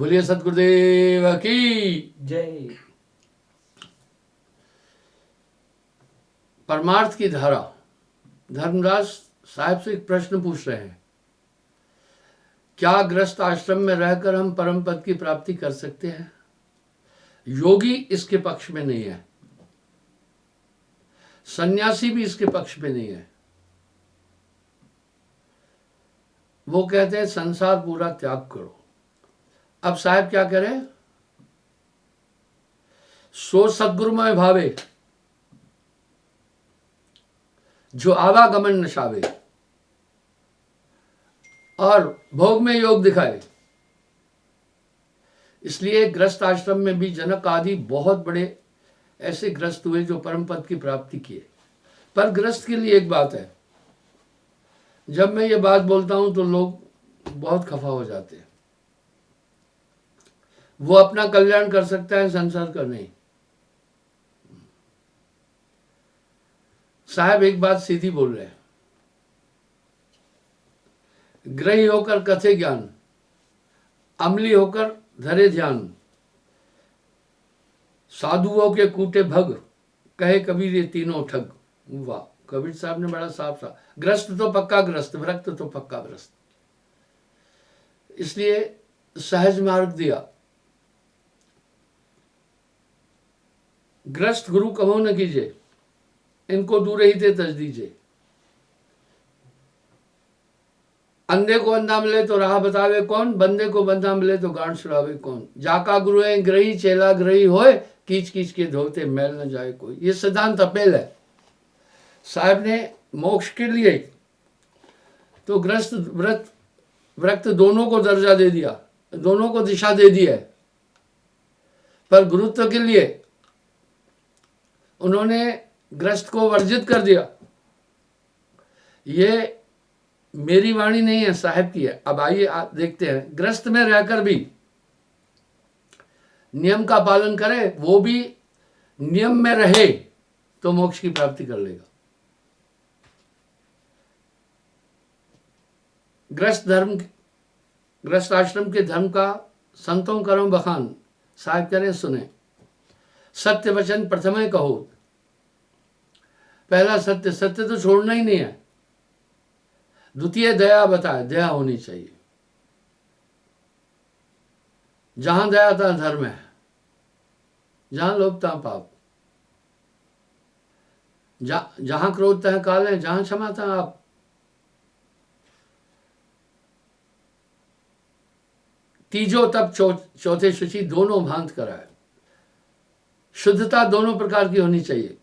बोलिए सतगुरुदेव की जय। परमार्थ की धारा। धर्मदास साहब से एक प्रश्न पूछ रहे हैं, क्या गृहस्थ आश्रम में रहकर हम परम पद की प्राप्ति कर सकते हैं? योगी इसके पक्ष में नहीं है, सन्यासी भी इसके पक्ष में नहीं है। वो कहते हैं संसार पूरा त्याग करो। अब साहब क्या करें? सो सद्गुरुमय भावे जो आवागमन नशावे और भोग में योग दिखाए। इसलिए गृहस्थ आश्रम में भी जनक आदि बहुत बड़े ऐसे ग्रस्त हुए जो परम पद की प्राप्ति किए। पर ग्रस्त के लिए एक बात है, जब मैं ये बात बोलता हूं तो लोग बहुत खफा हो जाते हैं। वो अपना कल्याण कर सकता है, संसार का नहीं। साहब एक बात सीधी बोल रहे हैं, ग्रही होकर कथे ज्ञान, अमली होकर धरे ध्यान, साधुओं के कूटे भग, कहे कबीर ये तीनों ठग। वाह, कबीर साहब ने बड़ा साफ साफ, ग्रस्त तो पक्का ग्रस्त, विरक्त तो पक्का ग्रस्त। इसलिए सहज मार्ग दिया, ग्रस्त गुरु कहो न कीजिए, इनको दूर ही ते तज दीजिए। अंधे को अंधा मिले तो राह बतावे कौन, बंदे को बंदा मिले तो गांठ छुड़ावे कौन। जाका गुरु है ग्रही, चेला ग्रही होए, कीच कीच के धोते मैल न जाए कोई। ये सिद्धांत अपेल है। साहब ने मोक्ष के लिए तो ग्रस्त व्रत व्रत दोनों को दर्जा दे दिया, दोनों को दिशा दे दी है, पर गुरुत्व के लिए उन्होंने ग्रस्त को वर्जित कर दिया। ये मेरी वाणी नहीं है, साहब की है। अब आइए आप देखते हैं, ग्रस्त में रहकर भी नियम का पालन करे, वो भी नियम में रहे तो मोक्ष की प्राप्ति कर लेगा। ग्रस्त आश्रम के धर्म का संतों करो बखान। साहब कह रहे सुने, सत्य वचन प्रथम कहो। पहला सत्य, सत्य तो छोड़ना ही नहीं है। द्वितीय दया बताए, दया होनी चाहिए। जहां दया था धर्म है, जहां लोभ था पाप, जहां क्रोध था काल है, जहां क्षमा था आप। तीजो तप चौथे शुचि, दोनों भांत कराए। शुद्धता दोनों प्रकार की होनी चाहिए।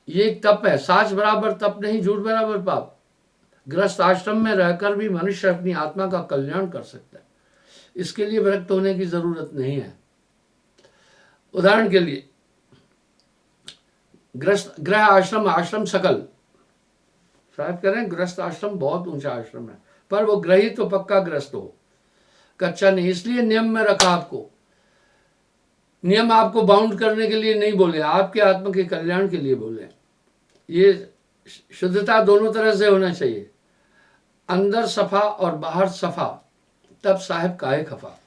ये एक तप है, साच बराबर तप नहीं, झूठ बराबर पाप। गृहस्थ आश्रम में रहकर भी मनुष्य अपनी आत्मा का कल्याण कर सकता है। इसके लिए विरक्त होने की जरूरत नहीं है। उदाहरण के लिए गृह आश्रम, आश्रम सकल। साहब कह रहे हैं गृहस्थ आश्रम बहुत ऊंचा आश्रम है, पर वो ग्रही तो पक्का ग्रस्त हो, कच्चा नहीं। इसलिए नियम में रखा आपको। नियम आपको बाउंड करने के लिए नहीं बोले, आपके आत्मा के कल्याण के लिए बोले। ये शुद्धता दोनों तरह से होना चाहिए, अंदर सफा और बाहर सफा, तब साहब काहे खफा।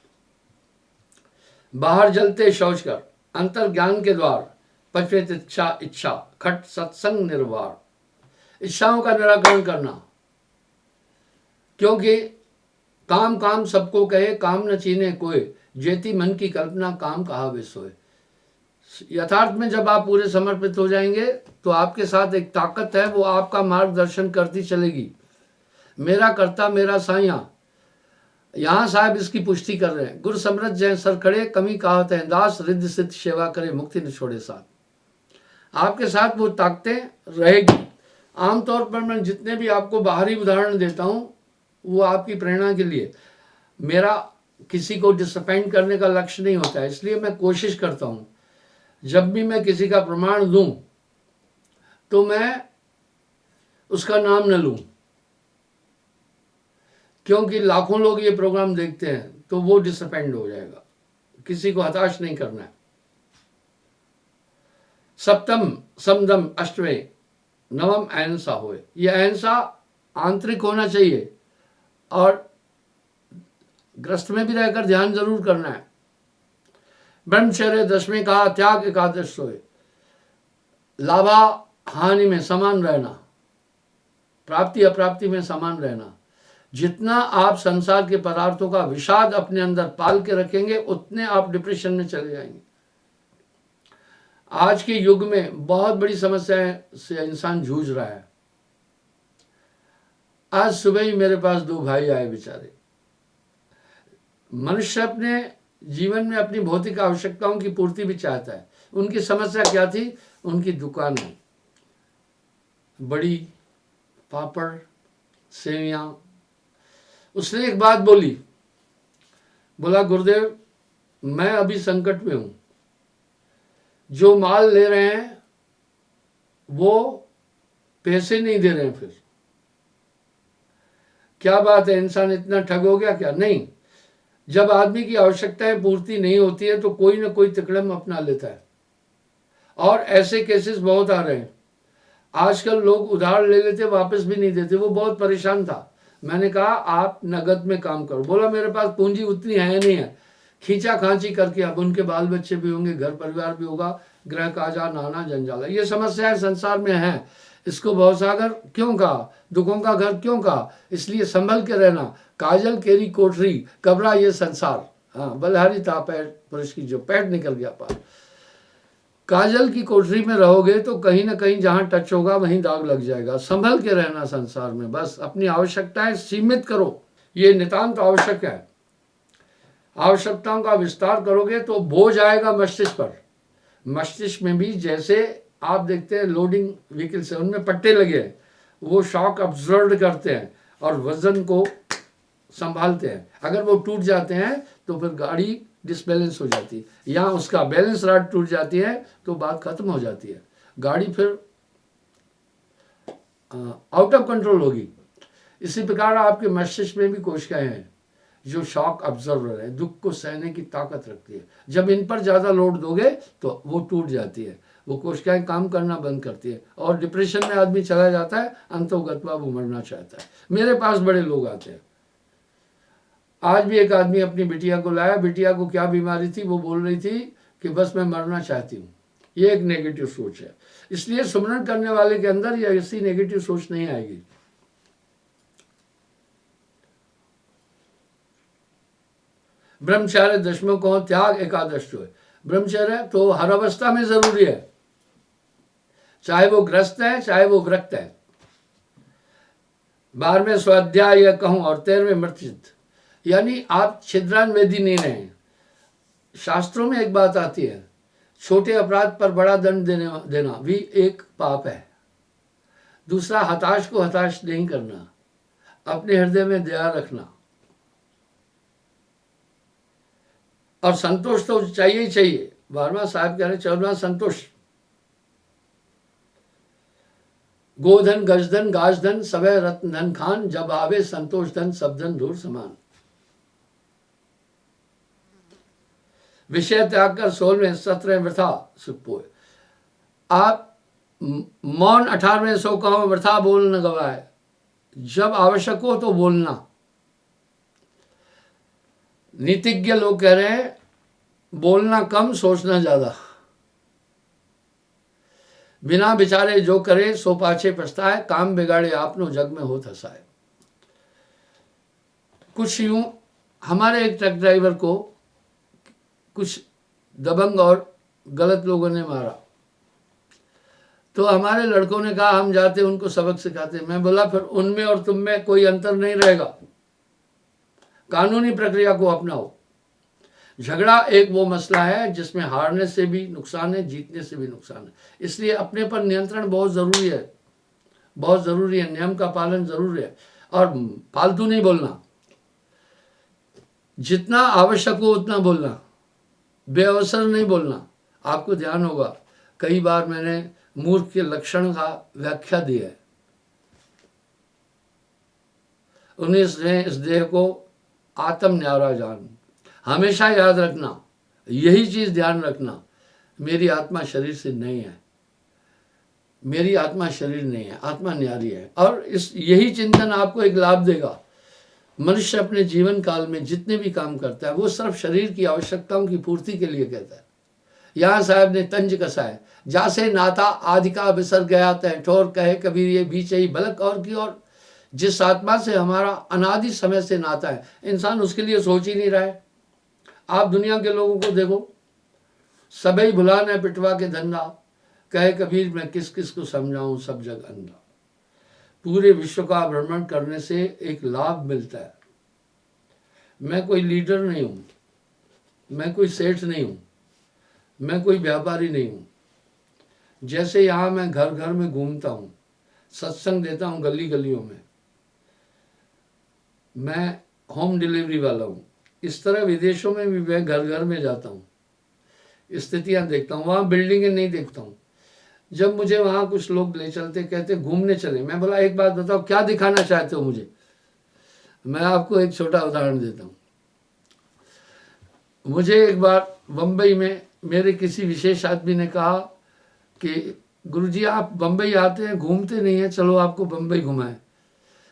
बाहर जलते शौच कर, अंतर ज्ञान के द्वार, पचवे इच्छा इच्छा, खट सत्संग निर्वार। इच्छाओं का निराकरण करना, क्योंकि काम काम सबको कहे, काम न चीने कोई, जेती मन की कल्पना काम कहा वे सोए। यथार्थ में जब आप पूरे समर्पित हो जाएंगे तो आपके साथ एक ताकत है, वो आपका मार्गदर्शन करती चलेगी। मेरा कर्ता मेरा साइया, यहां साहब इसकी पुष्टि कर रहे हैं। गुरु समृत जय सर खड़े, कमी कहावत है दास, रिद्धि सिद्ध सेवा करे, मुक्ति न छोड़े साथ। आपके साथ वो ताकतें रहेगी। आमतौर पर मैं जितने भी आपको बाहरी उदाहरण देता हूं वो आपकी प्रेरणा के लिए, मेरा किसी को डिसअपॉइंट करने का लक्ष्य नहीं होता है। इसलिए मैं कोशिश करता हूं जब भी मैं किसी का प्रमाण दूं तो मैं उसका नाम न लूं, क्योंकि लाखों लोग ये प्रोग्राम देखते हैं तो वो डिसअपॉइंट हो जाएगा। किसी को हताश नहीं करना है। सप्तम समदम अष्टवे नवम अहिंसा होए। ये अहिंसा आंतरिक होना चाहिए और ग्रस्त में भी रहकर ध्यान जरूर करना है। ब्रह्मचर्य 10वें कहा त्याग एकादश सोए, लाभा हानि में समान रहना, प्राप्ति अप्राप्ति में समान रहना। जितना आप संसार के पदार्थों का विषाद अपने अंदर पाल के रखेंगे उतने आप डिप्रेशन में चले जाएंगे। आज के युग में बहुत बड़ी समस्या से इंसान जूझ रहा है। आज सुबह ही मेरे पास 2 भाई आए बेचारे। मनुष्य अपने जीवन में अपनी भौतिक आवश्यकताओं की पूर्ति भी चाहता है। उनकी समस्या क्या थी? उनकी दुकान है, बड़ी पापड़ सेवियां। उसने एक बात बोली, बोला गुरुदेव मैं अभी संकट में हूं, जो माल ले रहे हैं वो पैसे नहीं दे रहे हैं। फिर क्या बात है, इंसान इतना ठग हो गया क्या? नहीं, जब आदमी की आवश्यकताएं पूर्ति नहीं होती है तो कोई ना कोई तिकड़म अपना लेता है। और ऐसे केसेस बहुत आ रहे हैं। आजकल लोग उधार ले लेते, वापस भी नहीं देते। वो बहुत परेशान था। मैंने कहा आप नगद में काम करो। बोला मेरे पास पूंजी उतनी है नहीं है। खींचा खांची करके, अब उनके बाल बच्चे भी होंगे, घर परिवार भी होगा, ग्रह काजा नाना जंजाला। ये समस्याएं संसार में हैं। इसको भवसागर क्यों कहा, दुखों का घर क्यों कहा? इसलिए संभल के रहना। काजल केरी कोठरी, कबरा ये संसार। हाँ, बलहारी था पैर पुरुष की जो पैर निकल गया पार। काजल की कोठरी में रहोगे तो कहीं ना कहीं जहां टच होगा वहीं दाग लग जाएगा। संभल के रहना संसार में, बस अपनी आवश्यकताएं सीमित करो, ये नितांत आवश्यक है। आवश्यकताओं का विस्तार करोगे तो बोझ आएगा मस्तिष्क पर। मस्तिष्क में भी जैसे आप देखते हैं लोडिंग व्हीकल से, उनमें पट्टे लगे हैं, वो शॉक अब्जॉर्ब करते हैं और वजन को संभालते हैं। अगर वो टूट जाते हैं तो फिर गाड़ी डिसबैलेंस हो जाती है, या उसका बैलेंस रॉड टूट जाती है तो बात खत्म हो जाती है, गाड़ी फिर आउट ऑफ कंट्रोल होगी। इसी प्रकार आपके मस्तिष्क में भी कोशिकाएं हैं जो शॉक अब्जर्वर है, दुख को सहने की ताकत रखती है। जब इन पर ज़्यादा लोड दोगे तो वो टूट जाती है, वो कोशिकाएं काम करना बंद करती है और डिप्रेशन में आदमी चला जाता है, अंतोगत्वा वो मरना चाहता है। मेरे पास बड़े लोग आते हैं। आज भी एक आदमी अपनी बिटिया को लाया। बिटिया को क्या बीमारी थी? वो बोल रही थी कि बस मैं मरना चाहती हूँ। ये एक नेगेटिव सोच है। इसलिए सुमरन करने वाले के अंदर यह ऐसी नेगेटिव सोच नहीं आएगी। ब्रह्मचर्य 10वें को त्याग एकादश जो है। ब्रह्मचर्य तो हर अवस्था में जरूरी है, चाहे वो ग्रस्त है चाहे वो व्रत है। 12वें स्वाध्याय कहूं और 13वें मृत्युचित, यानी आप छिद्रान्वेदी नहीं रहे। शास्त्रों में एक बात आती है, छोटे अपराध पर बड़ा दंड देना भी एक पाप है। दूसरा, हताश को हताश नहीं करना, अपने हृदय में दया रखना। और संतोष तो चाहिए ही चाहिए। 12वां साहब कह रहे 14वां संतोष। गोधन गजधन गाजधन सवै रत्न धन खान, जब आवे संतोष धन सब धन धूर समान। विषय त्याग कर 16वें 17वें वृथा सुख पोए। आप मौन 18वें सो कहो वृथा बोल न गवाए। जब आवश्यक हो तो बोलना। नीतिज्ञ लोग कह रहे हैं बोलना कम सोचना ज्यादा। बिना विचारे जो करे सो पाछे पछताए, काम बिगाड़े आपनो जग में हो हंसाए। कुछ यूं, हमारे एक ट्रक ड्राइवर को कुछ दबंग और गलत लोगों ने मारा, तो हमारे लड़कों ने कहा हम जाते उनको सबक सिखाते। मैं बोला फिर उनमें और तुम में कोई अंतर नहीं रहेगा, कानूनी प्रक्रिया को अपनाओ। झगड़ा एक वो मसला है जिसमें हारने से भी नुकसान है, जीतने से भी नुकसान है। इसलिए अपने पर नियंत्रण बहुत ज़रूरी है, बहुत ज़रूरी है। नियम का पालन ज़रूरी है और फालतू नहीं बोलना। जितना आवश्यक हो उतना बोलना, बेअवसर नहीं बोलना। आपको ध्यान होगा कई बार मैंने मूर्ख के लक्षण का व्याख्या दी है। 19 ने इस देह को आत्म न्यारा जान। हमेशा याद रखना, यही चीज ध्यान रखना, मेरी आत्मा शरीर से नहीं है, मेरी आत्मा शरीर नहीं है, आत्मा न्यारी है। और इस यही चिंतन आपको एक लाभ देगा। मनुष्य अपने जीवन काल में जितने भी काम करता है वो सिर्फ शरीर की आवश्यकताओं की पूर्ति के लिए कहता है। यहाँ साहब ने तंज कसा है, जासे नाता आदि का बिसर गया तय ठोर, कहे कबीर ये बीच ही बलक और की ओर। जिस आत्मा से हमारा अनादि समय से नाता है, इंसान उसके लिए सोच ही नहीं रहा है। आप दुनिया के लोगों को देखो, सबई भुलाने पिटवा के धंधा, कहे कबीर मैं किस किस को समझाऊं सब जग अंधा। पूरे विश्व का भ्रमण करने से एक लाभ मिलता है। मैं कोई लीडर नहीं हूं, मैं कोई सेठ नहीं हूं, मैं कोई व्यापारी नहीं हूं। जैसे यहाँ मैं घर घर में घूमता हूं, सत्संग देता हूं गली गलियों में, मैं होम डिलीवरी वाला हूं, इस तरह विदेशों में भी मैं घर घर में जाता हूं, स्थितियां देखता हूं, वहां बिल्डिंगें नहीं देखता हूं। जब मुझे वहां कुछ लोग ले चलते, कहते घूमने चले, मैं बोला एक बात बताओ क्या दिखाना चाहते हो मुझे। मैं आपको एक छोटा उदाहरण देता हूं। मुझे एक बार बम्बई में मेरे किसी विशेष आदमी ने कहा कि गुरुजी आप बम्बई आते हैं, घूमते नहीं हैं, चलो आपको बम्बई घुमाएं।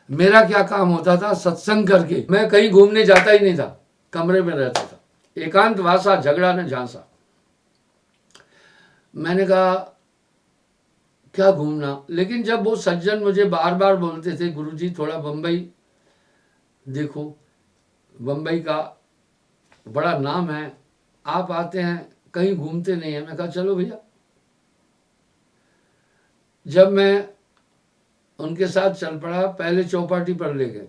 मेरा क्या काम होता था, सत्संग करके मैं कहीं घूमने जाता ही नहीं था, कमरे में रहता था, एकांत वासा, झगड़ा न झांसा। मैंने कहा क्या घूमना, लेकिन जब वो सज्जन मुझे बार बार बोलते थे गुरुजी थोड़ा बम्बई देखो, बम्बई का बड़ा नाम है, आप आते हैं कहीं घूमते नहीं है। मैं कहा चलो भैया। जब मैं उनके साथ चल पड़ा, पहले चौपाटी पर ले गए।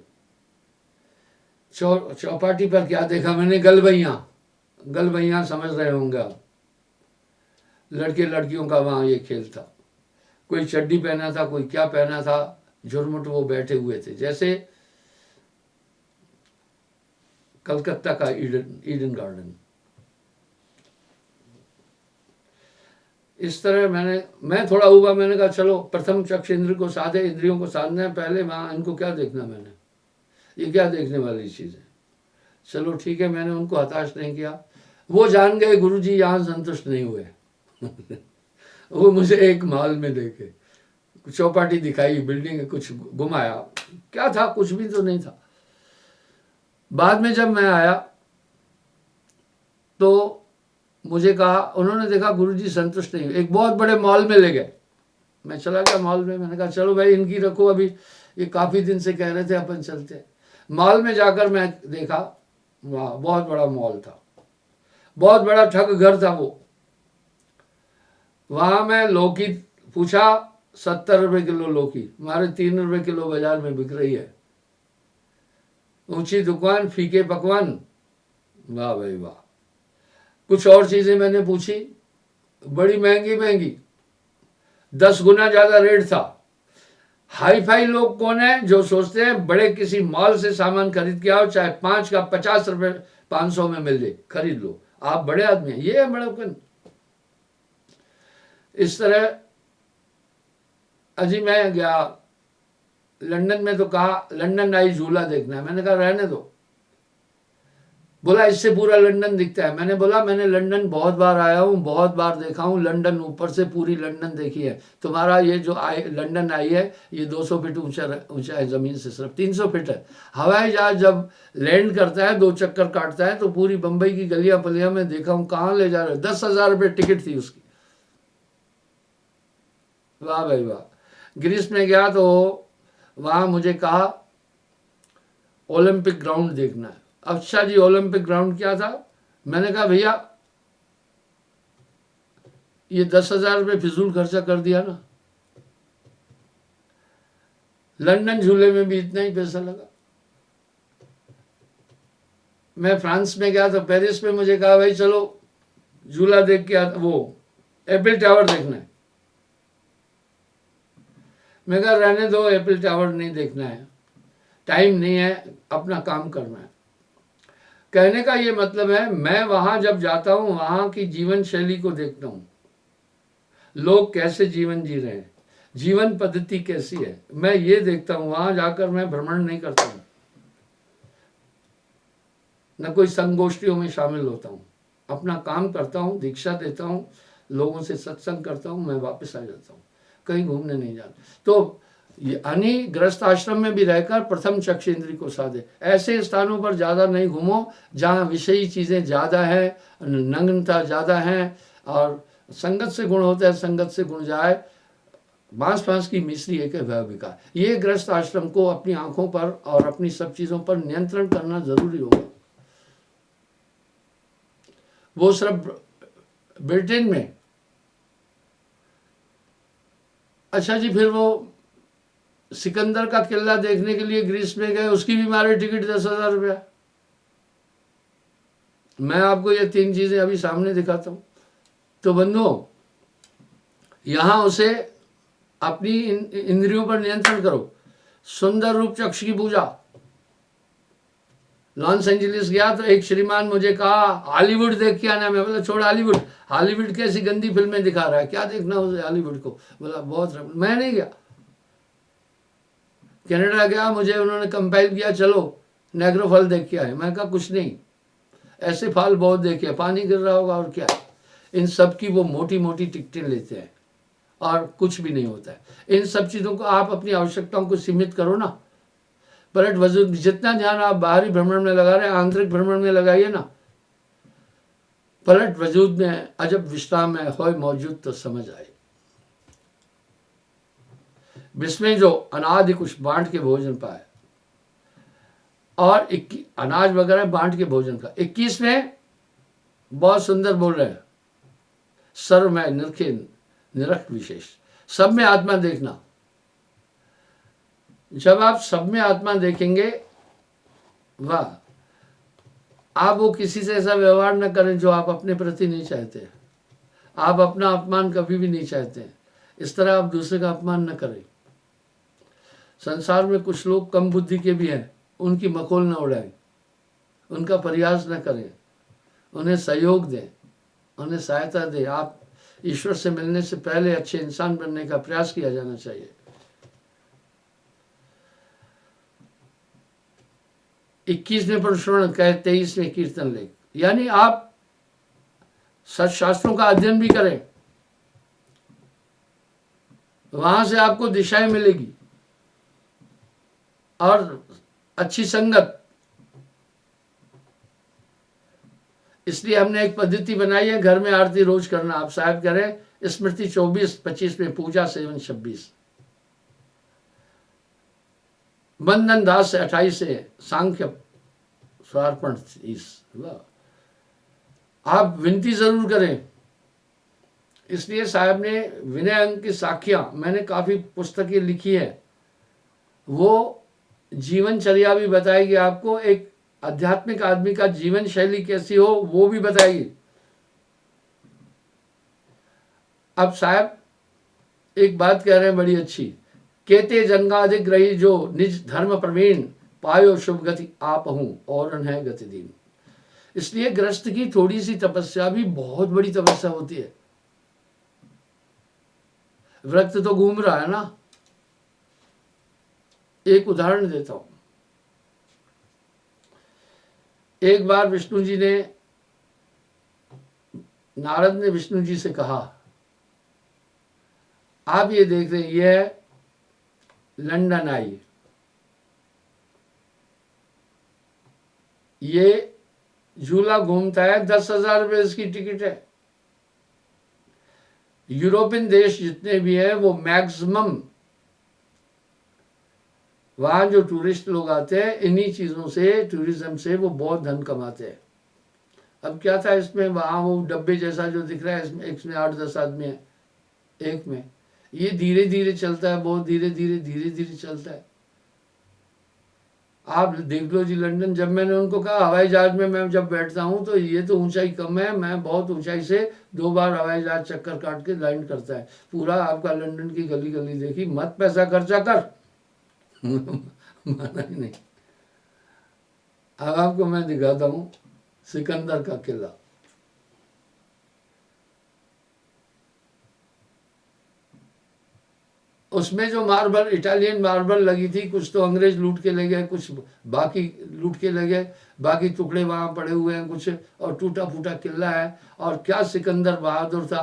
चौपाटी पर क्या देखा मैंने, गलबैया समझ रहे होंगे आप, लड़के लड़कियों का वहां ये खेल था। कोई चड्डी पहना था, कोई क्या पहना था, झुरमुट वो बैठे हुए थे, जैसे कलकत्ता का ईडन गार्डन। इस तरह मैं थोड़ा हुआ, मैंने कहा चलो प्रथम चक्षु इंद्र को साधे, इंद्रियों को साधना है पहले, वहां इनको क्या देखना, मैंने ये क्या देखने वाली चीज है। चलो ठीक है, मैंने उनको हताश नहीं किया। वो जान गए गुरुजी यहाँ संतुष्ट नहीं हुए वो मुझे एक मॉल में देखे, चौपाटी दिखाई, बिल्डिंग कुछ घुमाया, क्या था, कुछ भी तो नहीं था। बाद में जब मैं आया तो मुझे कहा, उन्होंने देखा गुरुजी संतुष्ट नहीं, एक बहुत बड़े मॉल में ले गए। मैं चला गया मॉल में, मैंने कहा चलो भाई इनकी रखो, अभी ये काफी दिन से कह रहे थे अपन चलते। मॉल में जाकर मैं देखा, वाह बहुत बड़ा मॉल था, बहुत बड़ा ठग घर था वो। वहां मैं लौकी पूछा, 70 रुपए किलो लौकी, हमारे 3 रुपए किलो बाजार में बिक रही है। ऊंची दुकान, फीके पकवान, वाह भाई वाह। कुछ और चीजें मैंने पूछी, बड़ी महंगी महंगी, 10 गुना ज्यादा रेट था। हाई फाई लोग कौन है जो सोचते हैं बड़े किसी मॉल से सामान खरीद के आओ, चाहे 5 का 50 रुपए 500 में मिल जाए, खरीद लो, आप बड़े आदमी हैं, ये है बड़ेपन। इस तरह अजी मैं गया लंदन में, तो कहा लंदन आई झूला देखना है। मैंने कहा रहने दो। बोला इससे पूरा लंदन दिखता है। मैंने बोला मैंने लंदन बहुत बार आया हूँ, बहुत बार देखा हूँ, लंदन ऊपर से पूरी लंदन देखी है। तुम्हारा ये जो लंदन आई है ये 200 फीट ऊंचा है, जमीन से सिर्फ 300 फीट है। हवाई जहाज जब लैंड करता है, 2 चक्कर काटता है, तो पूरी बंबई की गलियां पलियां में देखा हूँ। कहाँ ले जा रहे हो, 10,000 रुपये टिकट थी उसकी। वाह भाई वाह। ग्रीस में गया तो वहां मुझे कहा ओलंपिक ग्राउंड देखना है। अच्छा जी ओलंपिक ग्राउंड क्या था। मैंने कहा भैया ये 10,000 रुपये फिजूल खर्चा कर दिया ना, लंदन झूले में भी इतना ही पैसा लगा। मैं फ्रांस में गया तो पेरिस में मुझे कहा भाई चलो झूला देख के वो एफिल टावर देखना है। मैं कहा रहने दो, एफिल टावर नहीं देखना है, टाइम नहीं है, अपना काम करना है। कहने का ये मतलब है मैं वहां जब जाता हूं वहां की जीवन शैली को देखता हूं, लोग कैसे जीवन जी रहे हैं, जीवन पद्धति कैसी है, मैं ये देखता हूं। वहां जाकर मैं भ्रमण नहीं करता हूं, न कोई संगोष्ठियों में शामिल होता हूं, अपना काम करता हूं, दीक्षा देता हूं, लोगों से सत्संग करता हूं, मैं वापस आ जाता हूं, कहीं घूमने नहीं जाता। तो यानी गृहस्थ आश्रम में भी रहकर प्रथम चक्षु इंद्रिय को साधे। ऐसे स्थानों पर ज़्यादा नहीं घूमो जहाँ विषयी चीज़ें ज़्यादा है, नग्नता ज़्यादा है और संगत से गुण होता है, संगत से गुण जाए, बांस फांस की मिश्री एक है वह बिका। ये गृहस्थ आश्रम को अपनी आंखों पर और अपनी सब चीज़ों पर नियंत्रण करना जरूरी होगा। वो सिर्फ ब्रिटेन में, अच्छा जी, फिर वो सिकंदर का किला देखने के लिए ग्रीस में गए, उसकी भी मारे टिकट 10,000 रुपया। मैं आपको ये 3 चीजें अभी सामने दिखाता हूं। तो बंधुओं, यहां उसे अपनी इंद्रियों पर नियंत्रण करो। सुंदर रूप चक्षु की पूजा। लॉस एंजलिस गया तो एक श्रीमान मुझे कहा हॉलीवुड देख के आना। मैं बोला छोड़ हॉलीवुड, हॉलीवुड कैसी गंदी फिल्में दिखा रहा है, क्या देखना उसे हॉलीवुड को। बोला बहुत, मैं नहीं गया। कनाडा गया, मुझे उन्होंने कंपेल किया चलो नेग्रो फॉल देख के आए। मैं कहा कुछ नहीं, ऐसे फॉल बहुत देखे, पानी गिर रहा होगा और क्या। इन सब की वो मोटी मोटी टिकटें लेते हैं और कुछ भी नहीं होता है। इन सब चीज़ों को आप अपनी आवश्यकताओं को सीमित करो ना। पलट वजूद, जितना ध्यान आप बाहरी भ्रमण में लगा रहे हैं, आंतरिक भ्रमण में लगाइए ना। पलट वजूद में अजब विश्राम में हो मौजूद तो समझ आए। जिसमें जो अनादि कुछ बांट के भोजन पाए और अनाज वगैरह बांट के भोजन का। 21 में बहुत सुंदर बोल रहे हैं, सर्व में निरखे निरख विशेष, सब में आत्मा देखना। जब आप सब में आत्मा देखेंगे, वाह, आप वो किसी से ऐसा व्यवहार न करें जो आप अपने प्रति नहीं चाहते। आप अपना अपमान कभी भी नहीं चाहते, इस तरह आप दूसरे का अपमान न करें। संसार में कुछ लोग कम बुद्धि के भी हैं, उनकी मखौल न उड़ाएं, उनका प्रयास न करें, उन्हें सहयोग दें, उन्हें सहायता दें। आप ईश्वर से मिलने से पहले अच्छे इंसान बनने का प्रयास किया जाना चाहिए। 21वें प्रश्न कहे 23वें कीर्तन लेख, यानी आप सत्शास्त्रों का अध्ययन भी करें, वहां से आपको दिशाएं मिलेगी और अच्छी संगत। इसलिए हमने एक पद्धति बनाई है, घर में आरती रोज करना। आप साहब करें, स्मृति 24-25 में पूजा सेवन 26, बंधन दास से 28 से सांख्य स्वार्पण 30। आप विनती जरूर करें। इसलिए साहब ने विनय अंग की साखियां, मैंने काफी पुस्तकें लिखी है, वो जीवनचर्या भी बताएगी आपको, एक आध्यात्मिक आदमी का जीवन शैली कैसी हो वो भी बताएगी। अब साहब एक बात कह रहे हैं बड़ी अच्छी, केते जनगाधिक रही जो निज धर्म प्रवीण, पायो शुभ गति आप हूं और है गति दीन। इसलिए गृहस्थ की थोड़ी सी तपस्या भी बहुत बड़ी तपस्या होती है। व्रत तो घूम रहा है ना। एक उदाहरण देता हूं। एक बार विष्णु जी ने, नारद ने विष्णु जी से कहा, आप ये देख रहे हैं, ये लंदन आई, ये झूला घूमता है, 10,000 रुपये इसकी टिकट है। यूरोपियन देश जितने भी हैं वो मैक्सिमम, वहां जो टूरिस्ट लोग आते हैं, इन्हीं चीजों से, टूरिज्म से वो बहुत धन कमाते हैं। अब क्या था इसमें, वहां वो डब्बे जैसा जो दिख रहा है, इसमें 8-10 आदमी है एक में। ये धीरे धीरे चलता है, बहुत धीरे धीरे चलता है। आप देख लो जी लंदन। जब मैंने उनको कहा हवाई जहाज में मैं जब बैठता हूँ तो ये तो ऊंचाई कम है, मैं बहुत ऊंचाई से 2 बार हवाई जहाज चक्कर काट के लैंड करता है। पूरा आपका लंदन की गली गली देखी, मत पैसा खर्चा कर। माना ही नहीं। अब आपको मैं दिखाता हूँ सिकंदर का किला। उसमें जो मार्बल, इटालियन मार्बल लगी थी, कुछ तो अंग्रेज लूट के ले गए, कुछ बाकी लूट के ले गए, बाकी टुकड़े वहां पड़े हुए हैं कुछ, और टूटा फूटा किला है। और क्या सिकंदर बहादुर था,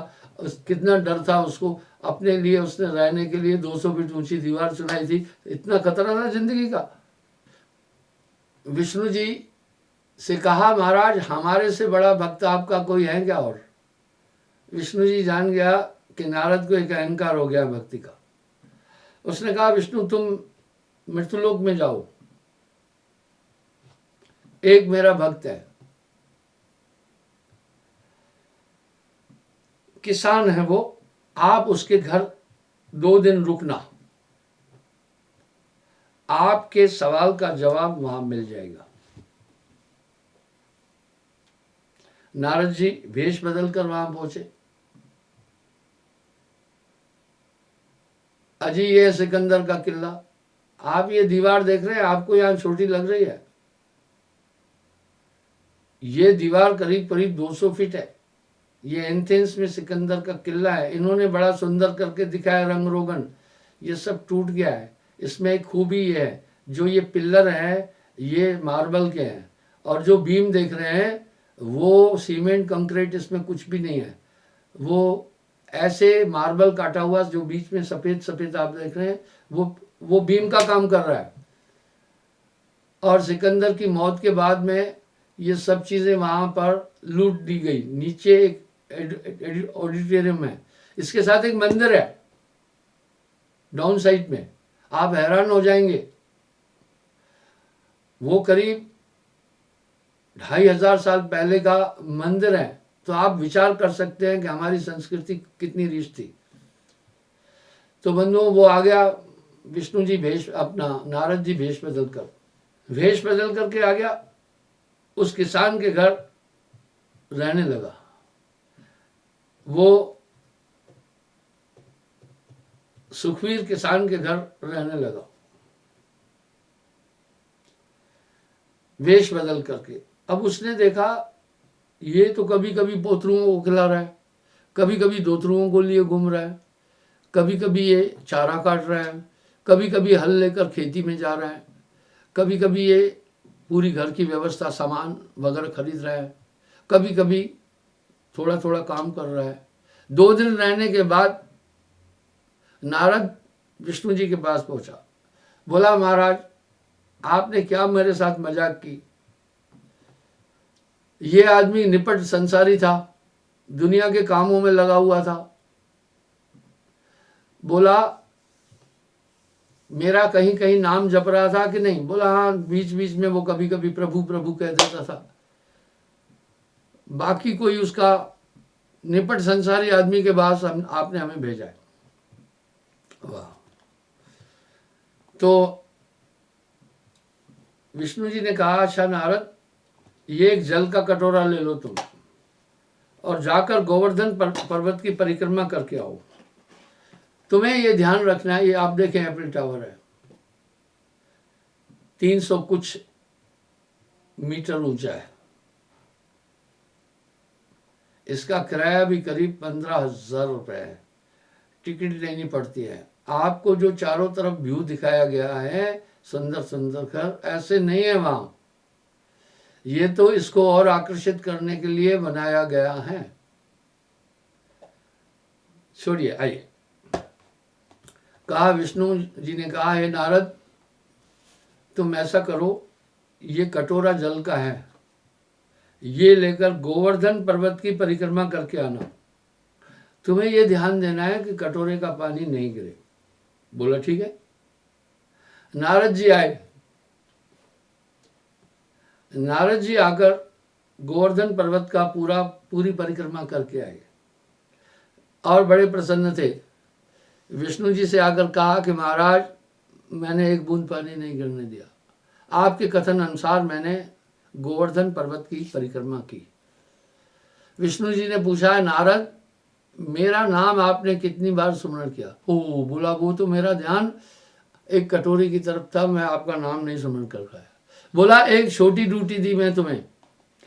कितना डर था उसको। अपने लिए उसने रहने के लिए 200 फीट ऊंची दीवार चुनाई थी। इतना खतरा था जिंदगी का। विष्णु जी से कहा, महाराज हमारे से बड़ा भक्त आपका कोई है क्या? और विष्णु जी जान गया कि नारद को एक अहंकार हो गया भक्ति का। उसने कहा, विष्णु तुम मृत्युलोक में जाओ, एक मेरा भक्त है, किसान है वो, आप उसके घर 2 दिन रुकना, आपके सवाल का जवाब वहां मिल जाएगा। नारद जी भेष बदलकर वहां पहुंचे। अजी ये सिकंदर का किला, आप ये दीवार देख रहे हैं, आपको यहां छोटी लग रही है, ये दीवार करीब करीब 200 फीट है। ये एथेंस में सिकंदर का किला है, इन्होंने बड़ा सुंदर करके दिखाया रंग रोगन, ये सब टूट गया है। इसमें एक खूबी ये है, जो ये पिल्लर है ये मार्बल के हैं, और जो बीम देख रहे हैं वो सीमेंट कंक्रीट, इसमें कुछ भी नहीं है, वो ऐसे मार्बल काटा हुआ जो बीच में सफेद सफेद आप देख रहे हैं, वो बीम का काम कर रहा है। और सिकंदर की मौत के बाद में ये सब चीजें वहां पर लूट दी गई। नीचे एक ऑडिटोरियम है, इसके साथ एक मंदिर है डाउन साइड में, आप हैरान हो जाएंगे। वो करीब 2500 साल पहले का मंदिर है, तो आप विचार कर सकते हैं कि हमारी संस्कृति कितनी रिच थी। तो बंधुओं वो आ गया विष्णु जी भेष, अपना नारद जी भेष बदल करके आ गया, उस किसान के घर रहने लगा। वो सुखवीर किसान के घर रहने लगा वेश बदल करके। अब उसने देखा ये तो कभी कभी पोतरुओं को खिला रहा है, कभी कभी दोतरुओं को लिए घूम रहा है, कभी कभी ये चारा काट रहा है, कभी कभी हल लेकर खेती में जा रहा है, कभी कभी ये पूरी घर की व्यवस्था सामान वगैरह खरीद रहा है, कभी कभी थोड़ा थोड़ा काम कर रहा है। 2 दिन रहने के बाद नारद विष्णु जी के पास पहुंचा, बोला महाराज आपने क्या मेरे साथ मजाक की? ये आदमी निपट संसारी था, दुनिया के कामों में लगा हुआ था। बोला मेरा कहीं कहीं नाम जप रहा था कि नहीं? बोला हाँ, बीच बीच में वो कभी कभी प्रभु प्रभु कह देता था। बाकी कोई उसका निपट संसारी आदमी के पास आपने हमें भेजा है। वाह। तो विष्णु जी ने कहा, अच्छा नारद ये एक जल का कटोरा ले लो तुम, और जाकर गोवर्धन पर्वत की परिक्रमा करके आओ। तुम्हें ये ध्यान रखना है, ये आप देखें एफिल टावर है, 300 कुछ मीटर ऊंचा है, इसका किराया भी करीब 15,000 रुपए है, टिकट लेनी पड़ती है। आपको जो चारों तरफ व्यू दिखाया गया है सुंदर सुंदर घर, ऐसे नहीं है वहां, ये तो इसको और आकर्षित करने के लिए बनाया गया है। छोड़िए, आइए। कहा विष्णु जी ने कहा, हे नारद तुम ऐसा करो, ये कटोरा जल का है, ये लेकर गोवर्धन पर्वत की परिक्रमा करके आना। तुम्हें ये ध्यान देना है कि कटोरे का पानी नहीं गिरे। बोला ठीक है। नारद जी आए। नारद जी आकर गोवर्धन पर्वत का पूरी परिक्रमा करके आए और बड़े प्रसन्न थे। विष्णु जी से आकर कहा कि महाराज मैंने एक बूंद पानी नहीं गिरने दिया, आपके कथन अनुसार मैंने गोवर्धन पर्वत की परिक्रमा की। विष्णु जी ने पूछा, नारद मेरा नाम आपने कितनी बार स्मरण किया? ओ बोला, वो तो मेरा ध्यान एक कटोरी की तरफ था, मैं आपका नाम नहीं स्मरण कर पाया। बोला एक छोटी ड्यूटी दी मैं तुम्हें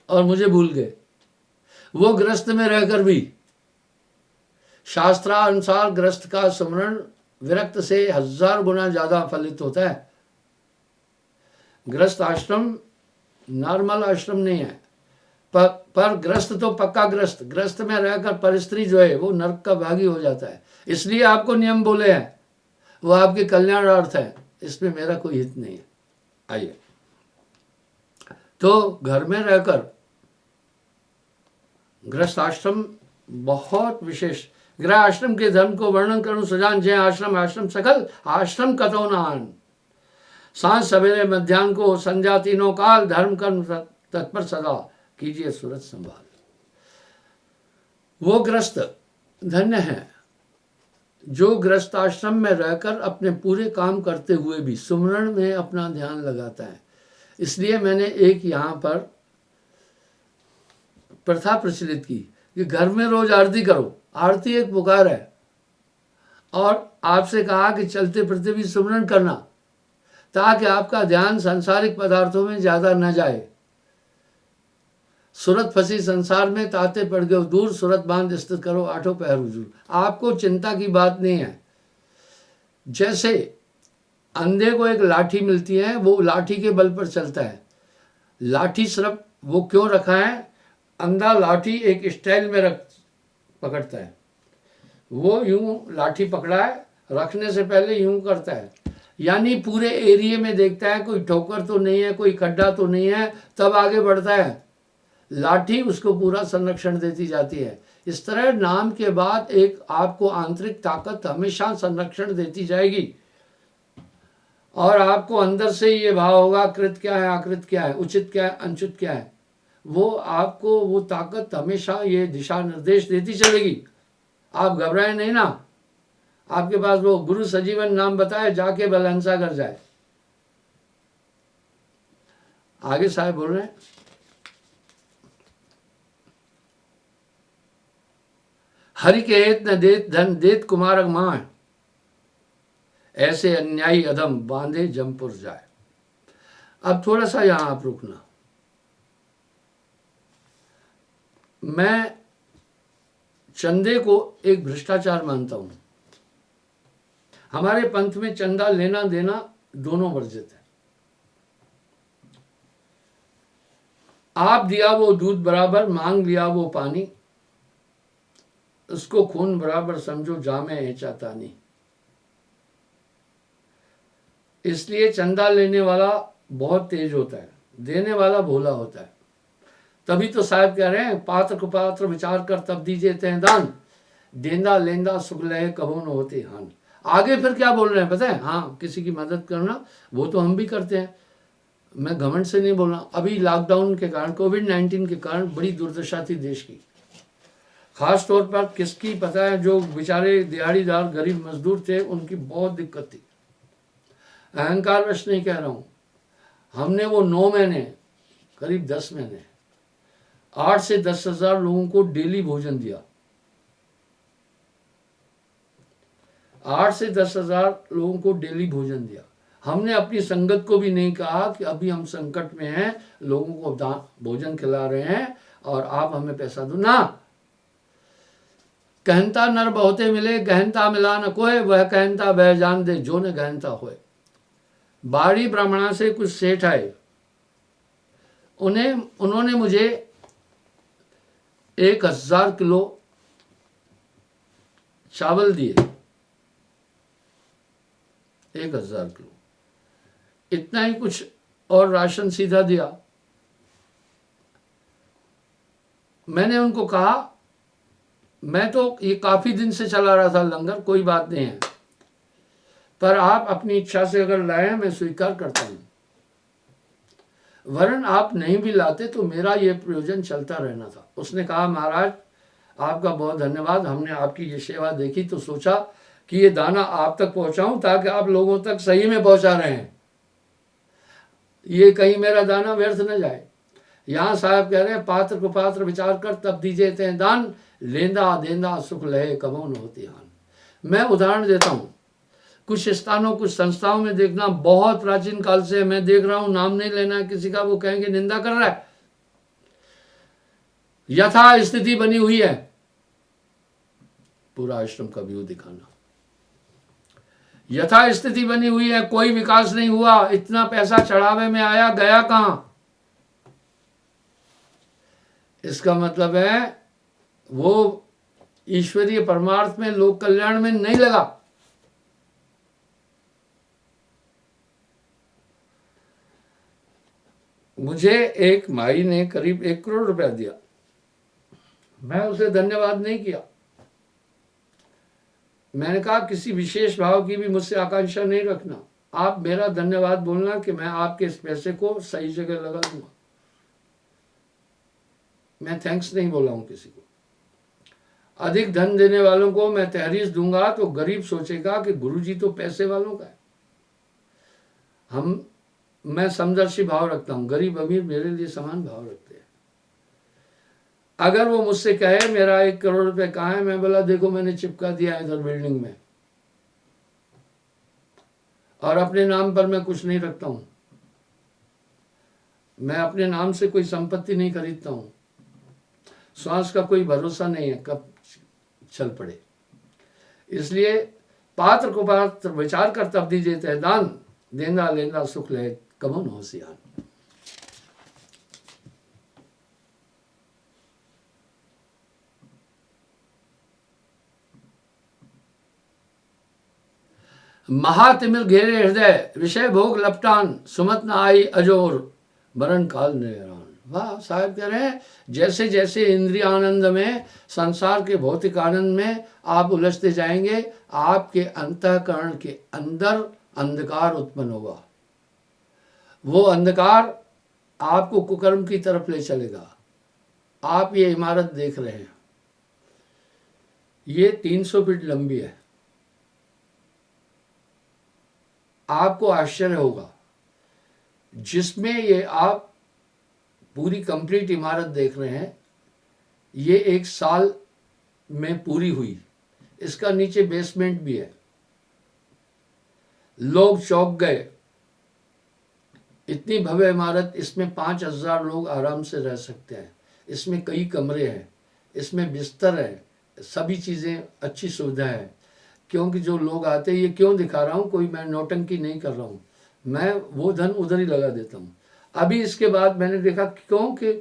और मुझे भूल गए। वो ग्रस्त में रहकर भी शास्त्रानुसार ग्रस्त का स्मरण विरक्त से 1000 गुना ज्यादा फलित होता है। ग्रस्त आश्रम नॉर्मल आश्रम नहीं है, पर ग्रस्त तो पक्का ग्रस्त में रहकर परस्त्री जो है वो नरक का भागी हो जाता है। इसलिए आपको नियम बोले हैं, वो आपके कल्याणार्थ है, इसमें मेरा कोई हित नहीं है। आइए, तो घर में रहकर गृहस्थ आश्रम बहुत विशेष। गृह आश्रम के धर्म को वर्णन करूं सजान जय आश्रम सकल आश्रम कतो नान। सांझ सवेरे मध्याह्न को संध्या तीनों काल धर्म कर्म तत्पर सदा कीजिए सूरत संभाल। वो ग्रस्त धन्य है जो ग्रस्त आश्रम में रहकर अपने पूरे काम करते हुए भी सुमरण में अपना ध्यान लगाता है। इसलिए मैंने एक यहाँ पर प्रथा प्रचलित की कि घर में रोज आरती करो। आरती एक पुकार है, और आपसे कहा कि चलते फिरते भी सुमरण करना, ताकि आपका ध्यान सांसारिक पदार्थों में ज्यादा न जाए। सूरत फंसी संसार में ताते पड़ गए दूर, सूरत बांध स्थित करो आठों पहर हुजूर। आपको चिंता की बात नहीं है। जैसे अंधे को एक लाठी मिलती है, वो लाठी के बल पर चलता है। लाठी सिर्फ वो क्यों रखा है, अंधा लाठी एक स्टाइल में पकड़ता है। वो यूं लाठी पकड़ा है, रखने से पहले यूं करता है, यानी पूरे एरिया में देखता है कोई ठोकर तो नहीं है, कोई खड्डा तो नहीं है, तब आगे बढ़ता है। लाठी उसको पूरा संरक्षण देती जाती है। इस तरह नाम के बाद एक आपको आंतरिक ताकत हमेशा संरक्षण देती जाएगी, और आपको अंदर से ये भाव होगा कृत क्या है, आकृत क्या है, उचित क्या है, अनुचित क्या है। वो आपको वो ताकत हमेशा ये दिशा निर्देश देती चलेगी। आप घबराए नहीं ना। आपके पास वो गुरु सजीवन नाम बताए, जाके बलहंसा कर जाए। आगे साहब बोल रहे हैं, हरि के हेत न देत धन देत कुमारक मां, ऐसे अन्यायी अधम बांधे जमपुर जाए। अब थोड़ा सा यहां आप रुकना। मैं चंदे को एक भ्रष्टाचार मानता हूं। हमारे पंथ में चंदा लेना देना दोनों वर्जित है। आप दिया वो दूध बराबर, मांग लिया वो पानी, उसको खून बराबर समझो जामे है चातानी। इसलिए चंदा लेने वाला बहुत तेज होता है, देने वाला भोला होता है। तभी तो साहब कह रहे हैं, पात्र को पात्र विचार कर तब दीजिए तय दान, देंदा लेंदा सुख लहे कबो न होते हान। आगे फिर क्या बोल रहे हैं पता है, हाँ किसी की मदद करना वो तो हम भी करते हैं, मैं घमंड से नहीं बोल रहा। अभी लॉकडाउन के कारण, कोविड-19 के कारण बड़ी दुर्दशा थी देश की। खास तौर पर किसकी पता है, जो बेचारे दिहाड़ीदार गरीब मजदूर थे उनकी बहुत दिक्कत थी। अहंकार वश नहीं कह रहा हूँ। हमने वो 9 महीने, करीब 10 महीने 8 से 10 हजार लोगों को डेली भोजन दिया। 8 से 10 हजार लोगों को डेली भोजन दिया। हमने अपनी संगत को भी नहीं कहा कि अभी हम संकट में हैं, लोगों को भोजन खिला रहे हैं और आप हमें पैसा दो ना। कहनता नर बहुते मिले, गहनता मिला न कोय, वह कहनता वह जान दे जो न गहनता होए। बाड़ी ब्राह्मणा से कुछ सेठ आए, उन्होंने मुझे 1000 किलो चावल दिए। 1000 किलो, इतना ही कुछ और राशन सीधा दिया। मैंने उनको कहा, मैं तो ये काफी दिन से चला रहा था लंगर, कोई बात नहीं है, पर आप अपनी इच्छा से अगर लाए मैं स्वीकार करता हूं, वरन आप नहीं भी लाते तो मेरा ये प्रयोजन चलता रहना था। उसने कहा, महाराज आपका बहुत धन्यवाद, हमने आपकी ये सेवा देखी तो सोचा कि ये दाना आप तक पहुंचाऊं, ताकि आप लोगों तक सही में पहुंचा रहे हैं, ये कहीं मेरा दाना व्यर्थ न जाए। यहां साहब कह रहे हैं, पात्र को पात्र विचार कर तब दीजिए ते दान, लेंदा देंदा सुख लहे कबो न होती हान। मैं उदाहरण देता हूं, कुछ स्थानों कुछ संस्थाओं में देखना, बहुत प्राचीन काल से मैं देख रहा हूं, नाम नहीं लेना है किसी का, वो कहेंगे निंदा कर रहा है। यथा स्थिति बनी हुई है, पूरा आश्रम का व्यू दिखाना, यथा स्थिति बनी हुई है, कोई विकास नहीं हुआ, इतना पैसा चढ़ावे में आया, गया कहां। इसका मतलब है वो ईश्वरीय परमार्थ में, लोक कल्याण में नहीं लगा। मुझे एक माई ने करीब 1 करोड़ रुपया दिया, मैं उसे धन्यवाद नहीं किया। मैंने कहा किसी विशेष भाव की भी मुझसे आकांक्षा नहीं रखना, आप मेरा धन्यवाद बोलना कि मैं आपके इस पैसे को सही जगह लगा दूंगा। मैं थैंक्स नहीं बोला हूं किसी को। अधिक धन देने वालों को मैं तहरीर दूंगा तो गरीब सोचेगा कि गुरुजी तो पैसे वालों का है। मैं समदर्शी भाव रखता हूं, गरीब अमीर मेरे लिए समान भाव रखते हैं। अगर वो मुझसे कहे मेरा 1 करोड़ रुपए कहाँ है, मैं बोला देखो मैंने चिपका दिया इधर बिल्डिंग में, और अपने नाम पर मैं कुछ नहीं रखता हूं। मैं अपने नाम से कोई संपत्ति नहीं खरीदता हूं। श्वास का कोई भरोसा नहीं है कब चल पड़े। इसलिए पात्र को पात्र विचार कर तब दीजिए तय दान, देंदा लेंदा सुख ले कमन होशियार। महातिमिर घेरे हृदय, विषय भोग लपटान, सुमत न आई अजोर, मरण काल निरान। वाह, साहब कह रहे हैं जैसे जैसे इंद्रिय आनंद में, संसार के भौतिक आनंद में आप उलझते जाएंगे, आपके अंतःकरण के अंदर अंधकार उत्पन्न होगा। वो अंधकार आपको कुकर्म की तरफ ले चलेगा। आप ये इमारत देख रहे हैं, ये 300 फीट लंबी है। आपको आश्चर्य होगा, जिसमें ये आप पूरी कंप्लीट इमारत देख रहे हैं, ये 1 साल में पूरी हुई। इसका नीचे बेसमेंट भी है। लोग चौंक गए, इतनी भव्य इमारत, इसमें 5000 लोग आराम से रह सकते हैं। इसमें कई कमरे हैं, इसमें बिस्तर है, सभी चीज़ें अच्छी सुविधा है। क्योंकि जो लोग आते हैं, ये क्यों दिखा रहा हूँ, कोई मैं नौटंकी नहीं कर रहा हूँ, मैं वो धन उधर ही लगा देता हूँ। अभी इसके बाद मैंने देखा क्योंकि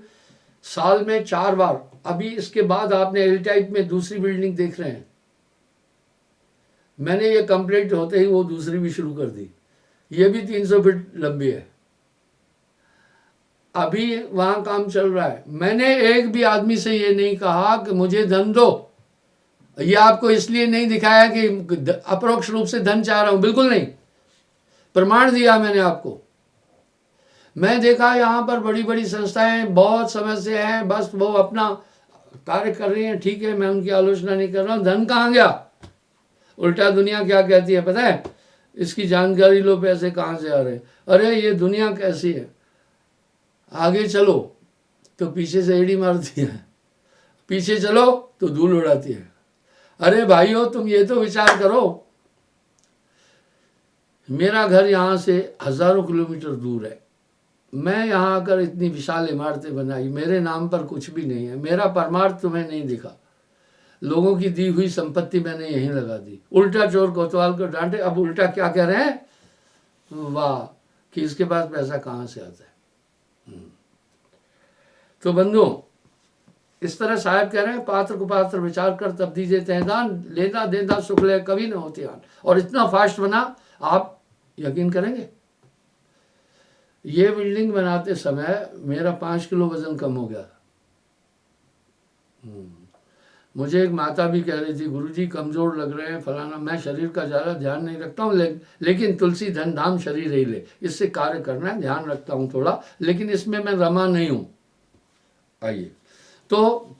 साल में 4 बार, अभी इसके बाद आपने एल टाइप में दूसरी बिल्डिंग देख रहे हैं, मैंने ये कंप्लीट होते ही वो दूसरी भी शुरू कर दी। ये भी 300 फीट लंबी है, अभी वहाँ काम चल रहा है। मैंने एक भी आदमी से ये नहीं कहा कि मुझे धन दो। ये आपको इसलिए नहीं दिखाया कि अपरोक्ष रूप से धन चाह रहा हूँ, बिल्कुल नहीं। प्रमाण दिया मैंने आपको। मैं देखा यहाँ पर बड़ी बड़ी संस्थाएं बहुत समय से हैं, बस वो अपना कार्य कर रही हैं, ठीक है, मैं उनकी आलोचना नहीं कर रहा हूँ। धन कहाँ गया? उल्टा दुनिया क्या कहती है पता है? इसकी जानकारी लो, पैसे कहाँ से आ रहे हैं। अरे ये दुनिया कैसी है, आगे चलो तो पीछे से एड़ी मारती है, पीछे चलो तो धूल उड़ाती है। अरे भाइयों, तुम ये तो विचार करो, मेरा घर यहाँ से हजारों किलोमीटर दूर है, मैं यहाँ आकर इतनी विशाल इमारतें बनाई, मेरे नाम पर कुछ भी नहीं है, मेरा परमार्थ तुम्हें नहीं दिखा, लोगों की दी हुई संपत्ति मैंने यहीं लगा दी। उल्टा चोर कोतवाल को डांटे। अब उल्टा क्या कह रहे हैं? वाह, कि इसके पास पैसा कहाँ से आता है। तो बंधुओं, इस तरह साहब कह रहे हैं पात्र को पात्र विचार कर तब दीजिए तहदान, लेना देना सुख ले कभी न होती आन। और इतना फास्ट बना, आप यकीन करेंगे, ये बिल्डिंग बनाते समय मेरा 5 किलो वजन कम हो गया। मुझे एक माता भी कह रही थी, गुरुजी कमजोर लग रहे हैं फलाना। मैं शरीर का ज़्यादा ध्यान नहीं रखता हूँ, लेकिन तुलसी धन धाम शरीर ही ले, इससे कार्य करना है, ध्यान रखता हूँ थोड़ा, लेकिन इसमें मैं रमा नहीं हूँ। आइए, तो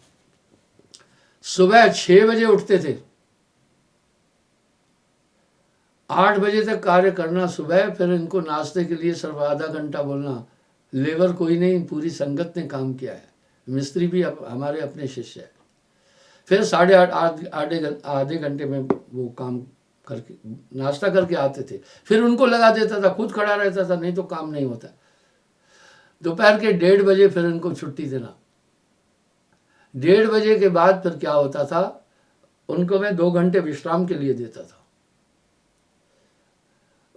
सुबह 6 बजे उठते थे, 8 बजे तक कार्य करना सुबह, फिर इनको नाश्ते के लिए सिर्फ आधा घंटा बोलना। लेबर कोई नहीं, पूरी संगत ने काम किया है, मिस्त्री भी हमारे अपने शिष्य है। फिर 8:30 आधे घंटे में वो काम करके नाश्ता करके आते थे, फिर उनको लगा देता था, खुद खड़ा रहता था, नहीं तो काम नहीं होता। दोपहर के 1:30 बजे फिर इनको छुट्टी देना। 1:30 बजे के बाद फिर क्या होता था, उनको मैं 2 घंटे विश्राम के लिए देता था।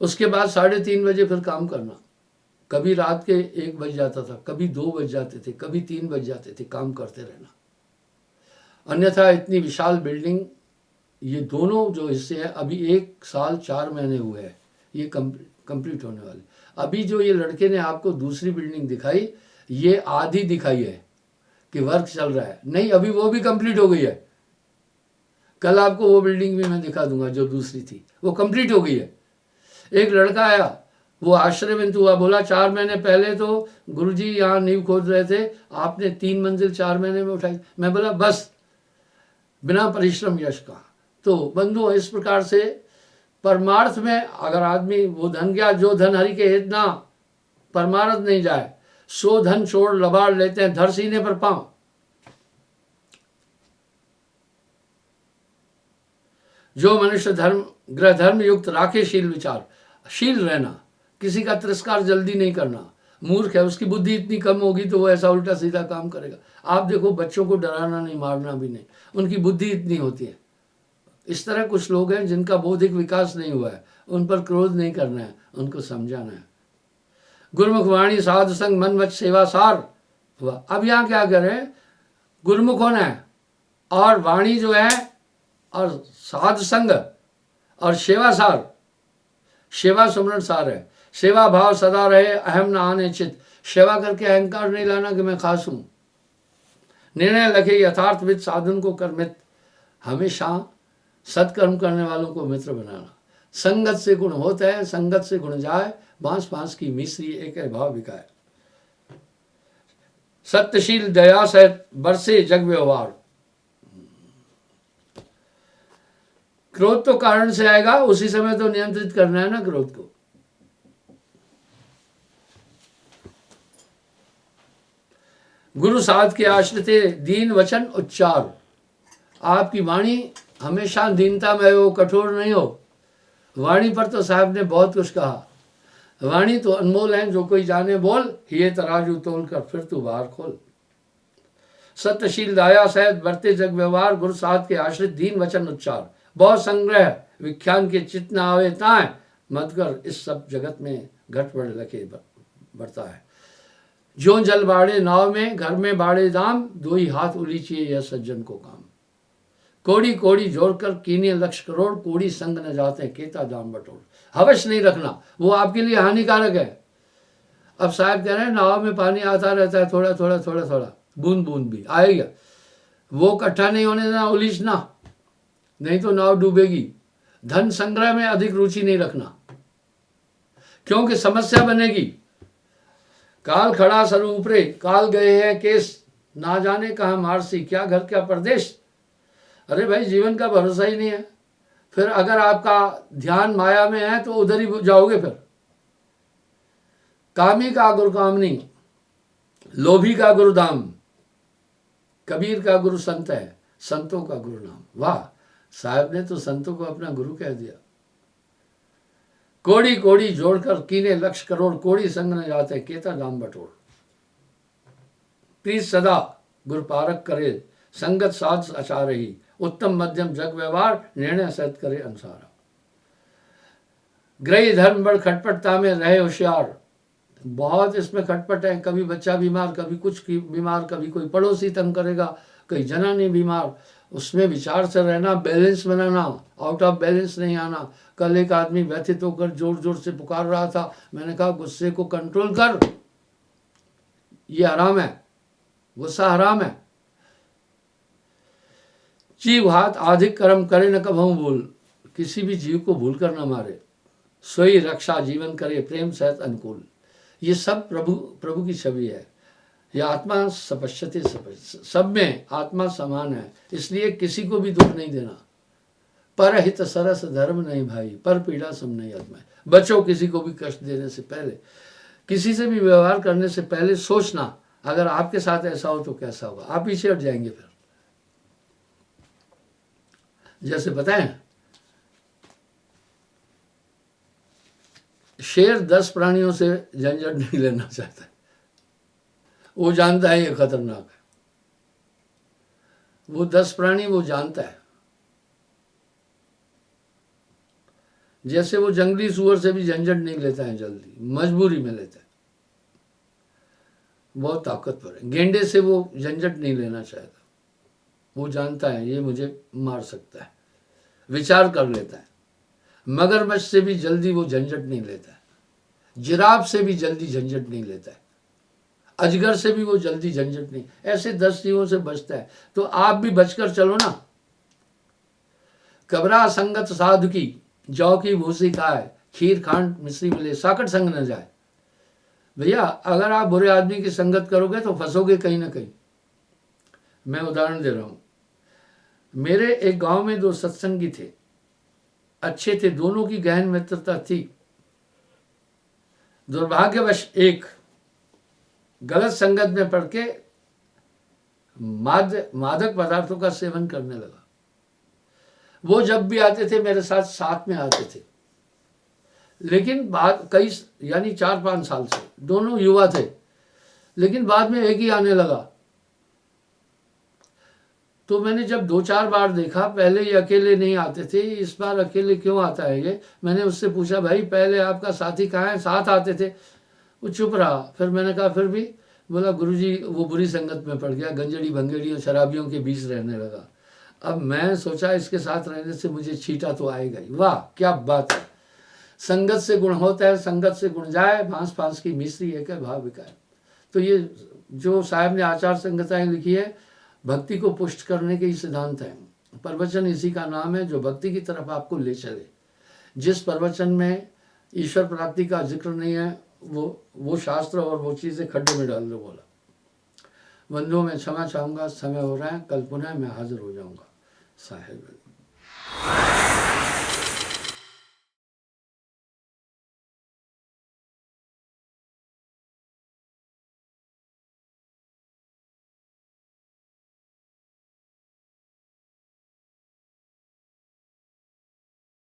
उसके बाद 3:30 बजे फिर काम करना। कभी रात के 1 बज जाता था, कभी 2 बज जाते थे, कभी 3 बज जाते थे, काम करते रहना। अन्यथा इतनी विशाल बिल्डिंग, ये दोनों जो हिस्से हैं अभी 1 साल 4 महीने हुए हैं ये कंप्लीट होने वाले। अभी जो ये लड़के ने आपको दूसरी बिल्डिंग दिखाई, ये आधी दिखाई है कि वर्क चल रहा है, नहीं अभी वो भी कंप्लीट हो गई है। कल आपको वो बिल्डिंग भी मैं दिखा दूंगा जो दूसरी थी, वो कंप्लीट हो गई है। एक लड़का आया, वो आश्चर्यचकित हुआ, बोला 4 महीने पहले तो गुरुजी यहाँ नींव खोद रहे थे, आपने 3 मंजिल 4 महीने में उठाई। मैं बोला बस, बिना परिश्रम यश का। तो बंधु, इस प्रकार से परमार्थ में अगर आदमी वो धन गया जो धन हरि के हित ना, परमार्थ नहीं जाए, सो धन छोड़ लबाड़ लेते हैं धर सीने पर पांव। जो मनुष्य धर्म ग्रह धर्म युक्त राखे शील विचार, शील रहना, किसी का तिरस्कार जल्दी नहीं करना। मूर्ख है, उसकी बुद्धि इतनी कम होगी तो वो ऐसा उल्टा सीधा काम करेगा। आप देखो, बच्चों को डराना नहीं, मारना भी नहीं, उनकी बुद्धि इतनी होती है। इस तरह कुछ लोग हैं जिनका बौद्धिक विकास नहीं हुआ है, उन पर क्रोध नहीं करना है, उनको समझाना है। गुरुमुख वाणी साधु संग मन वच सेवा सार हुआ। अब यहाँ क्या करें, गुरुमुख होना है और वाणी जो है और साधु संग और सेवा सार, सेवा सुमरण सार है। सेवा भाव सदा रहे, अहम न आने चित। सेवा करके अहंकार नहीं लाना कि मैं खास हूं। निर्णय लखे यथार्थविद साधन को कर्मित, हमेशा सत्कर्म करने वालों को मित्र बनाना। संगत से गुण होता है, संगत से गुण जाए, बांस बांस की मिश्री एक है भाव बिकाए। सत्यशील दया सहित बरसे जग व्यवहार। क्रोध तो कारण से आएगा, उसी समय तो नियंत्रित करना है ना क्रोध को। गुरु साध के आश्रिते दीन वचन उच्चार। आपकी वाणी हमेशा दीनता में हो, कठोर नहीं हो। वाणी पर तो साहब ने बहुत कुछ कहा। वाणी तो अनमोल है, जो कोई जाने बोल, ये तराजू तोल कर फिर तू बाहर खोल। सत्यशील दया सहित बरते जग व्यवहार, गुरु साध के आश्रित दीन वचन उच्चार। बहुत संग्रह विख्यान के चित न आवे ताए, मधुकर इस सब जगत में घट बढ़ लखे बढ़ता है। जो जल बाड़े नाव में, घर में बाड़े दाम, दो ही हाथ उलीचिए यह सज्जन को काम। कोड़ी कोड़ी जोड़कर कीने लक्ष्य करोड़, कोड़ी संग न जाते केता दाम बटोर। हवश नहीं रखना, वो आपके लिए हानिकारक है। अब साहब कह रहे हैं नाव में पानी आता रहता है, थोड़ा थोड़ा थोड़ा थोड़ा, बूंद बूंद भी आएगा, वो इकट्ठा नहीं होने देना, उलीचना, नहीं तो नाव डूबेगी। धन संग्रह में अधिक रुचि नहीं रखना, क्योंकि समस्या बनेगी। काल खड़ा सर ऊपरे, काल गए हैं केस, ना जाने कहाँ मारसी, क्या घर क्या परदेश। अरे भाई, जीवन का भरोसा ही नहीं है। फिर अगर आपका ध्यान माया में है तो उधर ही जाओगे। फिर कामी का गुरु कामनी, लोभी का गुरु दाम, कबीर का गुरु संत है, संतों का गुरु नाम। वाह, साहब ने तो संतों को अपना गुरु कह दिया। कोड़ी कोड़ी जोड़कर कीने लक्ष्य करोड़, कोड़ी संग न जाते केता दाम बटोर। प्रीत सदा गुरु पारक करे, संगत साध आचार ही, उत्तम मध्यम जग व्यवहार, निर्णय सहित करे अनुसार। ग्रही धर्म बड़ खटपटता में रहे होशियार। बहुत इसमें खटपट है, कभी बच्चा बीमार, कभी कुछ बीमार, कभी कोई पड़ोसी तंग करेगा, कोई जनानी बीमार, उसमें विचार से रहना, balance banana, out of balance नहीं आना। कल एक आदमी व्यथित होकर जोर जोर से पुकार रहा था, मैंने कहा गुस्से को कंट्रोल कर, ये हराम है, गुस्सा हराम है। जीव हाथ अधिक कर्म करे न कभू भूल, किसी भी जीव को भूल कर न मारे। सोई रक्षा जीवन करे प्रेम सहित अनुकूल। ये सब प्रभु की छवि है। ये आत्मा सपश्यते, सब में आत्मा समान है, इसलिए किसी को भी दुख नहीं देना। पर हित सरस धर्म नहीं भाई, पर पीड़ा सम नहीं आत्मा। बचो किसी को भी कष्ट देने से पहले, किसी से भी व्यवहार करने से पहले सोचना, अगर आपके साथ ऐसा हो तो कैसा होगा। आप पीछे हट जाएंगे। फिर जैसे बताएं, शेर 10 प्राणियों से झंझट नहीं लेना चाहता, वो जानता है ये खतरनाक है। वो 10 प्राणी वो जानता है। जैसे वो जंगली सुअर से भी झंझट नहीं लेता है जल्दी, मजबूरी में लेता है। बहुत ताकतवर है। गेंडे से वो झंझट नहीं लेना चाहता, वो जानता है ये मुझे मार सकता है, विचार कर लेता है। मगरमच्छ से भी जल्दी वो झंझट नहीं लेता है, जिराफ से भी जल्दी झंझट नहीं लेता है, अजगर से भी वो जल्दी झंझट नहीं, ऐसे 10 जीवों से बचता है। तो आप भी बचकर चलो ना। कबरा संगत साधु की, जौ की भूसी खाए, खीर खांड मिश्री मिले, साकट संग न जाए। भैया अगर आप बुरे आदमी की संगत करोगे तो फंसोगे कहीं ना कहीं। मैं उदाहरण दे रहा हूं, मेरे एक गांव में 2 सत्संगी थे, अच्छे थे, दोनों की गहन मित्रता थी। दुर्भाग्यवश एक गलत संगत में पड़ के मादक पदार्थों का सेवन करने लगा। वो जब भी आते थे मेरे साथ साथ में आते थे, लेकिन बाद कई यानी 4-5 साल से, दोनों युवा थे, लेकिन बाद में एक ही आने लगा। तो मैंने जब 2-4 बार देखा, पहले ये अकेले नहीं आते थे, इस बार अकेले क्यों आता है ये। मैंने उससे पूछा भाई पहले आपका साथी कहाँ है, साथ आते थे। वो चुप रहा। फिर मैंने कहा फिर भी, बोला गुरुजी वो बुरी संगत में पड़ गया, गंजड़ी भंगेड़ी और शराबियों के बीच रहने लगा। अब मैं सोचा इसके साथ रहने से मुझे छीटा तो आएगा ही। वाह क्या बात है, संगत से गुण होता है, संगत से गुण जाए, भांस फांस की मिश्री एक है भाव विकार। तो ये जो साहब ने आचार संहिताएं लिखी है, भक्ति को पुष्ट करने के ही सिद्धांत हैं। प्रवचन इसी का नाम है जो भक्ति की तरफ आपको ले चले। जिस प्रवचन में ईश्वर प्राप्ति का जिक्र नहीं है, वो शास्त्र और वो चीज़ें खड्डे में डाल दो। बोला बंधुओं, मैं क्षमा चाहूँगा, समय हो रहा है, कल पुनः मैं हाजिर हो जाऊँगा साहेब।